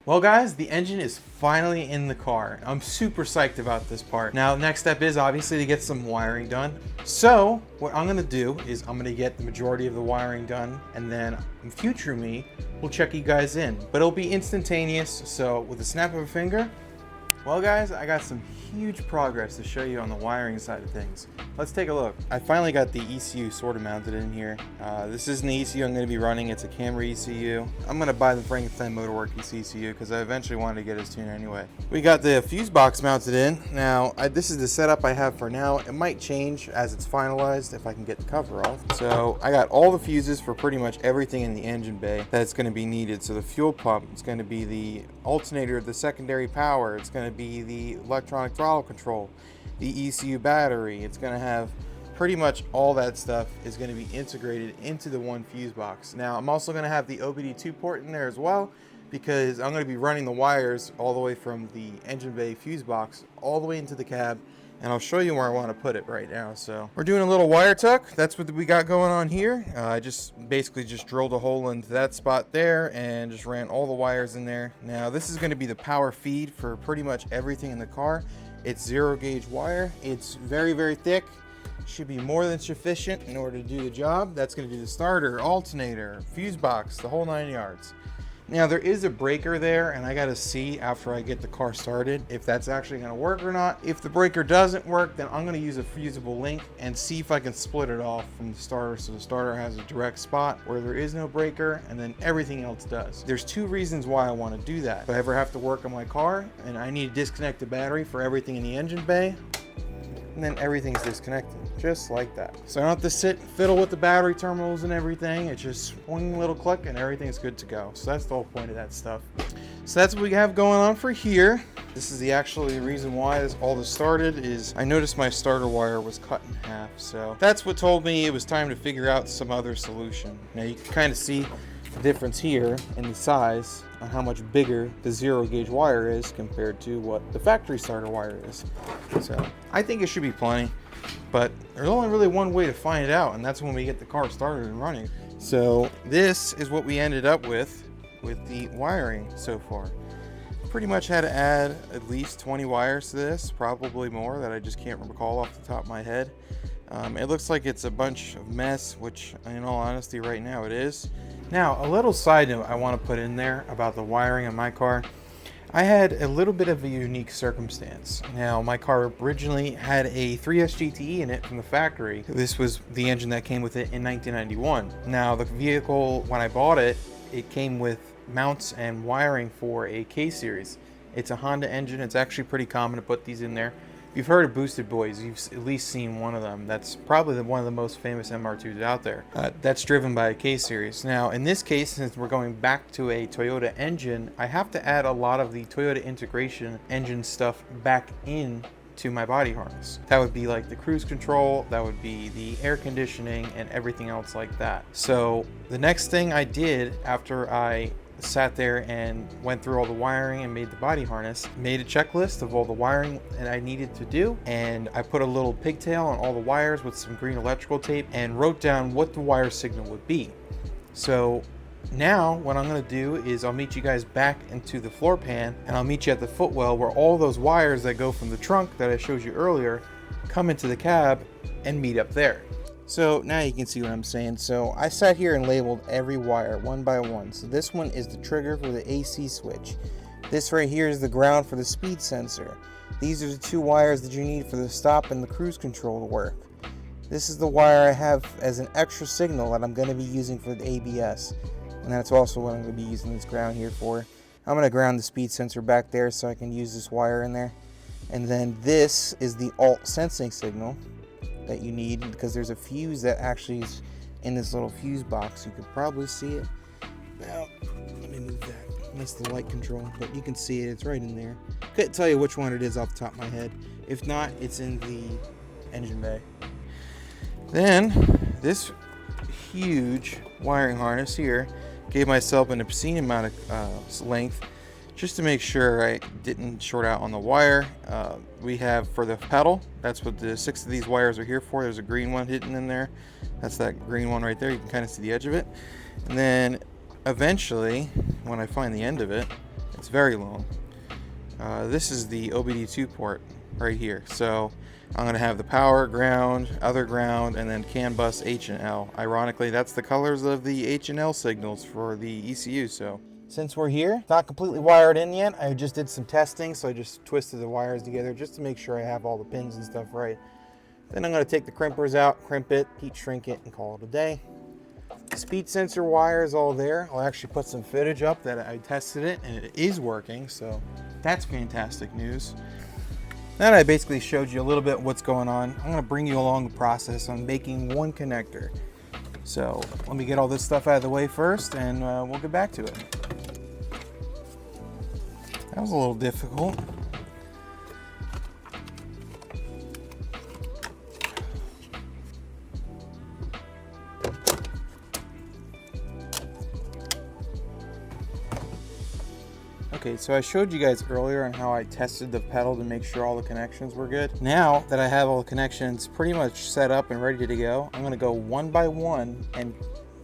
Well guys, the engine is finally in the car. I'm super psyched about this part. Now, next step is obviously to get some wiring done. So what I'm gonna do is I'm gonna get the majority of the wiring done, and then future me will check you guys in. But it'll be instantaneous, so with a snap of a finger. Well guys, I got some huge progress to show you on the wiring side of things. Let's take a look. I finally got the ECU sort of mounted in here. This isn't the ECU I'm going to be running, it's a camera ECU. I'm going to buy the Frankenstein Motorworks ECU because I eventually wanted to get his tuner anyway. We got the fuse box mounted in. Now, this is the setup I have for now. It might change as it's finalized if I can get the cover off. So I got all the fuses for pretty much everything in the engine bay that's going to be needed. So the fuel pump, it's going to be the alternator, the secondary power, it's going to be the electronic throttle control, the ECU battery. It's going to have pretty much all that stuff is going to be integrated into the one fuse box. Now I'm also going to have the OBD2 port in there as well, because I'm going to be running the wires all the way from the engine bay fuse box all the way into the cab, and I'll show you where I want to put it right now. So we're doing a little wire tuck. That's what we got going on here. I just basically just drilled a hole into that spot there and just ran all the wires in there. Now this is going to be the power feed for pretty much everything in the car. It's 0 gauge wire. It's very, very thick. Should be more than sufficient in order to do the job. That's going to do the starter, alternator, fuse box, the whole 9 yards. Now there is a breaker there, and I got to see after I get the car started if that's actually going to work or not. If the breaker doesn't work, then I'm going to use a fusible link and see if I can split it off from the starter, so the starter has a direct spot where there is no breaker, and then everything else does. There's two reasons why I want to do that. If I ever have to work on my car and I need to disconnect the battery for everything in the engine bay, and then everything's disconnected, just like that. So I don't have to sit and fiddle with the battery terminals and everything. It's just one little click and everything's good to go. So that's the whole point of that stuff. So that's what we have going on for here. This is the reason why all this started is I noticed my starter wire was cut in half. So that's what told me it was time to figure out some other solution. Now you can kind of see the difference here in the size on how much bigger the 0 gauge wire is compared to what the factory starter wire is. So I think it should be plenty, but there's only really one way to find it out, and that's when we get the car started and running. So this is what we ended up with the wiring so far. Pretty much had to add at least 20 wires to this, probably more, that I just can't recall off the top of my head. It looks like it's a bunch of mess, which in all honesty right now it is. Now, a little side note I want to put in there about the wiring on my car. I had a little bit of a unique circumstance. Now, my car originally had a 3S GTE in it from the factory. This was the engine that came with it in 1991. Now, the vehicle, when I bought it, it came with mounts and wiring for a K-Series. It's a Honda engine. It's actually pretty common to put these in there. If you've heard of Boosted Boys, you've at least seen one of them. That's probably one of the most famous MR2s out there. That's driven by a K-Series. Now, in this case, since we're going back to a Toyota engine, I have to add a lot of the Toyota integration engine stuff back in to my body harness. That would be like the cruise control, that would be the air conditioning, and everything else like that. So the next thing I did after I sat there and went through all the wiring and made the body harness, made a checklist of all the wiring that I needed to do, and I put a little pigtail on all the wires with some green electrical tape and wrote down what the wire signal would be. So now what I'm going to do is I'll meet you guys back into the floor pan, and I'll meet you at the footwell where all those wires that go from the trunk that I showed you earlier come into the cab and meet up there. So now you can see what I'm saying. So I sat here and labeled every wire one by one. So this one is the trigger for the AC switch. This right here is the ground for the speed sensor. These are the two wires that you need for the stop and the cruise control to work. This is the wire I have as an extra signal that I'm going to be using for the ABS. And that's also what I'm going to be using this ground here for. I'm going to ground the speed sensor back there so I can use this wire in there. And then this is the alt sensing signal that you need, because there's a fuse that actually is in this little fuse box. You could probably see it. Now, let me move that. That's the light control, but you can see it. It's right in there. Couldn't tell you which one it is off the top of my head. If not, it's in the engine bay. Then, this huge wiring harness here gave myself an obscene amount of length, just to make sure I didn't short out on the wire. We have for the pedal, that's what the 6 of these wires are here for. There's a green one hidden in there. That's that green one right there. You can kind of see the edge of it. And then eventually, when I find the end of it, It's very long. This is the OBD2 port right here. So I'm going to have the power, ground, other ground, and then CAN bus H and L. Ironically, that's the colors of the H and L signals for the ECU. So since we're here, it's not completely wired in yet. I just did some testing, so I just twisted the wires together just to make sure I have all the pins and stuff right. Then I'm going to take the crimpers out, crimp it, heat shrink it, and call it a day. The speed sensor wire is all there. I'll actually put some footage up that I tested it, and it is working, so that's fantastic news. Now that I basically showed you a little bit what's going on, I'm going to bring you along the process on making one connector. So let me get all this stuff out of the way first, and we'll get back to it. That was a little difficult. Okay, so I showed you guys earlier on how I tested the pedal to make sure all the connections were good. Now that I have all the connections pretty much set up and ready to go, I'm going to go one by one and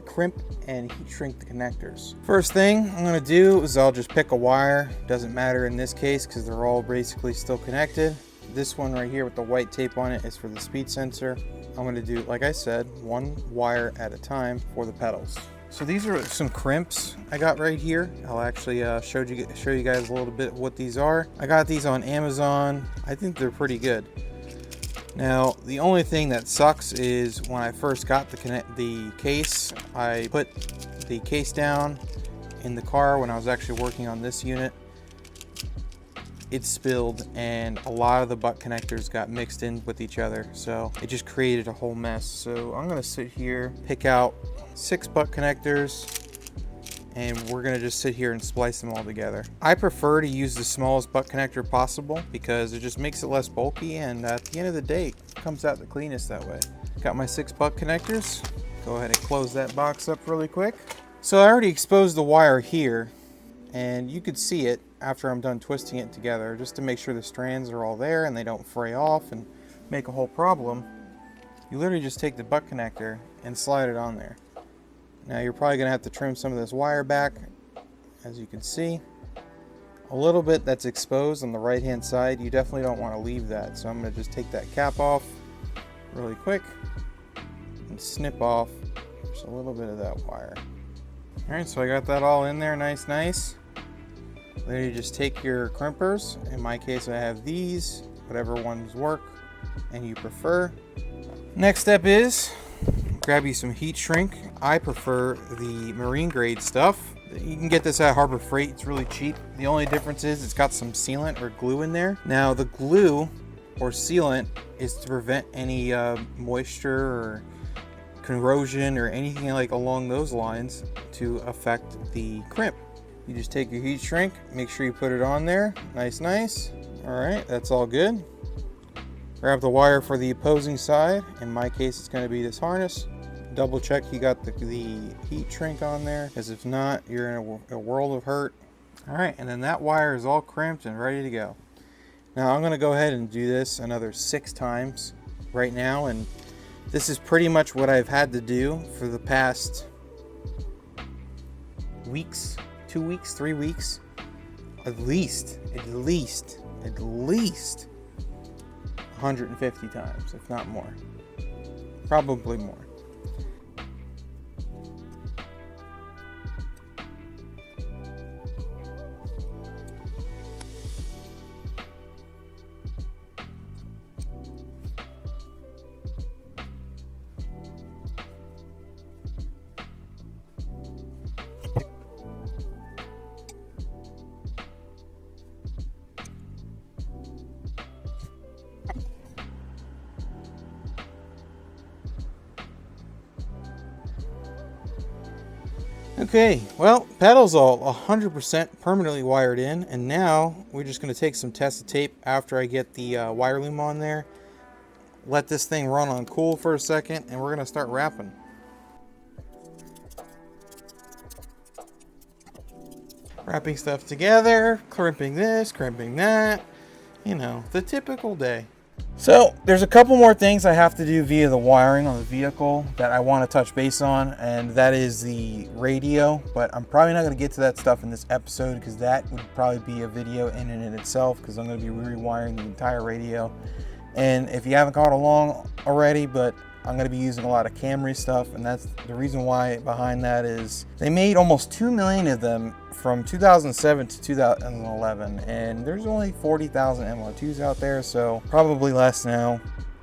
crimp and heat shrink the connectors. First thing I'm going to do is I'll just pick a wire. Doesn't matter in this case because they're all basically still connected. This one right here with the white tape on it is for the speed sensor. I'm going to do, like I said, one wire at a time for the pedals. So these are some crimps I got right here. I'll actually show you guys a little bit what these are. I got these on Amazon. I think they're pretty good. Now the only thing that sucks is when I first got the case, I put the case down in the car when I was actually working on this unit. It spilled and a lot of the butt connectors got mixed in with each other, so it just created a whole mess. So I'm gonna sit here, pick out 6 butt connectors, and we're gonna just sit here and splice them all together. I prefer to use the smallest butt connector possible because it just makes it less bulky, and at the end of the day it comes out the cleanest that way. Got my 6 butt connectors. Go ahead and close that box up really quick. So I already exposed the wire here, and you could see it after I'm done twisting it together, just to make sure the strands are all there and they don't fray off and make a whole problem. You literally just take the butt connector and slide it on there. Now you're probably going to have to trim some of this wire back, as you can see. A little bit that's exposed on the right hand side, you definitely don't want to leave that. So I'm going to just take that cap off really quick and snip off just a little bit of that wire. Alright, so I got that all in there nice. Then you just take your crimpers. In my case I have these, whatever ones work and you prefer. Next step is grab you some heat shrink. I prefer the marine grade stuff. You can get this at Harbor Freight, it's really cheap. The only difference is it's got some sealant or glue in there. Now the glue or sealant is to prevent any moisture or corrosion or anything like along those lines to affect the crimp. You just take your heat shrink, make sure you put it on there, nice. All right, that's all good. Grab the wire for the opposing side. In my case, it's going to be this harness. Double check you got the heat shrink on there, because if not, you're in a world of hurt. All right, and then that wire is all crimped and ready to go. Now I'm going to go ahead and do this another 6 times right now, and this is pretty much what I've had to do for the past weeks. 2 weeks, 3 weeks, at least 150 times, if not more, probably more. Okay, well, pedal's all 100% permanently wired in, and now we're just going to take some tested tape after I get the wire loom on there, let this thing run on cool for a second, and we're going to start wrapping. Wrapping stuff together, crimping this, crimping that, you know, the typical day. So there's a couple more things I have to do via the wiring on the vehicle that I want to touch base on, and that is the radio, but I'm probably not going to get to that stuff in this episode because that would probably be a video in and in itself, because I'm going to be rewiring the entire radio. And if you haven't caught along already, but I'm going to be using a lot of Camry stuff, and that's the reason why behind that is they made almost 2 million of them from 2007 to 2011, and there's only 40,000 MR2s out there, so probably less now.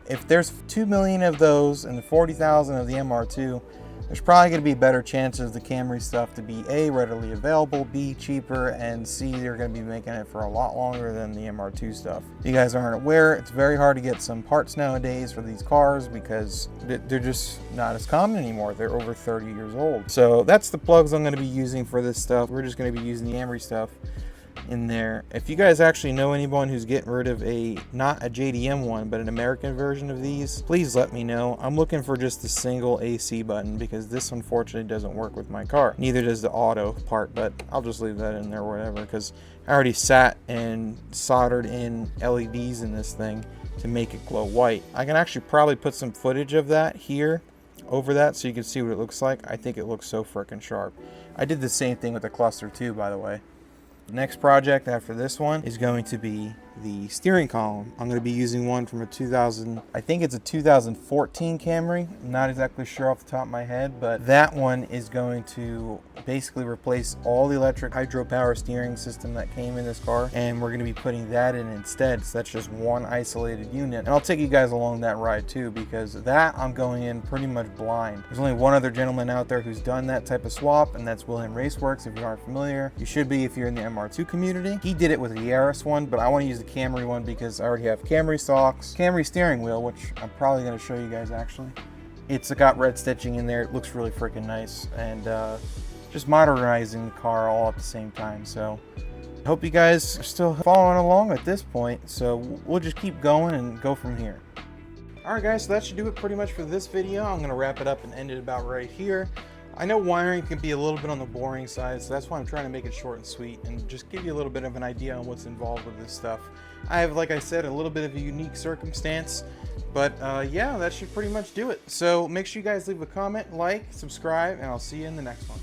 If there's 2 million of those and the 40,000 of the MR2, there's probably going to be better chances of the Camry stuff to be A, readily available, B, cheaper, and C, they're going to be making it for a lot longer than the MR2 stuff. If you guys aren't aware, it's very hard to get some parts nowadays for these cars because they're just not as common anymore. They're over 30 years old. So that's the plugs I'm going to be using for this stuff. We're just going to be using the Camry stuff in there. If you guys actually know anyone who's getting rid of not a JDM one, but an American version of these, please let me know. I'm looking for just the single AC button because this unfortunately doesn't work with my car. Neither does the auto part, but I'll just leave that in there or whatever, because I already sat and soldered in LEDs in this thing to make it glow white. I can actually probably put some footage of that here over that so you can see what it looks like. I think it looks so freaking sharp. I did the same thing with the cluster too, by the way. The next project after this one is going to be the steering column. I'm going to be using one from I think it's a 2014 Camry. I'm not exactly sure off the top of my head, but that one is going to basically replace all the electric hydropower steering system that came in this car, and we're going to be putting that in instead. So that's just one isolated unit, and I'll take you guys along that ride too, because that I'm going in pretty much blind. There's only one other gentleman out there who's done that type of swap, and that's William Raceworks. If you aren't familiar, you should be if you're in the MR2 community. He did it with the Yaris one, but I want to use the Camry one because I already have Camry socks, Camry steering wheel, which I'm probably going to show you guys actually. It's got red stitching in there. It looks really freaking nice, and just modernizing the car all at the same time. So I hope you guys are still following along at this point. So we'll just keep going and go from here. Alright guys, so that should do it pretty much for this video. I'm going to wrap it up and end it about right here. I know wiring can be a little bit on the boring side, so that's why I'm trying to make it short and sweet and just give you a little bit of an idea on what's involved with this stuff. I have, like I said, a little bit of a unique circumstance, but yeah, that should pretty much do it. So make sure you guys leave a comment, like, subscribe, and I'll see you in the next one.